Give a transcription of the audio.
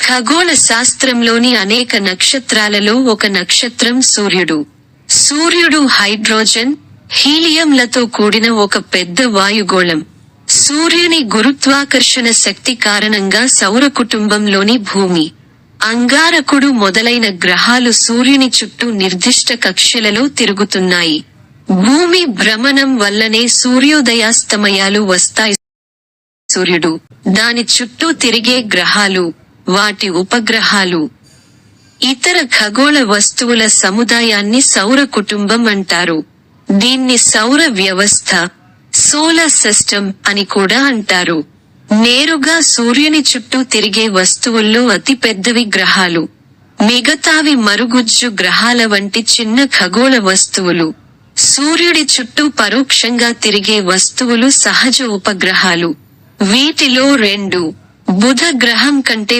ఖగోళ శాస్త్రంలోని అనేక నక్షత్రాలలో ఒక నక్షత్రం సూర్యుడు. సూర్యుడు హైడ్రోజన్, హీలియంలతో కూడిన ఒక పెద్ద వాయుగోళం. సూర్యుని గురుత్వాకర్షణ శక్తి కారణంగా సౌర కుటుంబంలోని భూమి, అంగారకుడు మొదలైన గ్రహాలు సూర్యుని చుట్టూ నిర్దిష్ట కక్ష్యలలో తిరుగుతున్నాయి. భూమి భ్రమణం వల్లనే సూర్యోదయాస్తమయాలు వస్తాయి. సూర్యుడు, దాని చుట్టూ తిరిగే గ్రహాలు, వాటి ఉపగ్రహాలు, ఇతర ఖగోళ వస్తువుల సముదాయాన్ని సౌర కుటుంబం అంటారు. దీన్ని సౌర వ్యవస్థ, సోలార్ సిస్టమ్ అని కూడా అంటారు. నేరుగా సూర్యుని చుట్టూ తిరిగే వస్తువుల్లో అతి పెద్దవి గ్రహాలు. మిగతావి మరుగుజ్జు గ్రహాల వంటి చిన్న ఖగోళ వస్తువులు. సూర్యుడి చుట్టూ పరోక్షంగా తిరిగే వస్తువులు సహజ ఉపగ్రహాలు. వీటిలో 2 బుధ గ్రహం కంటే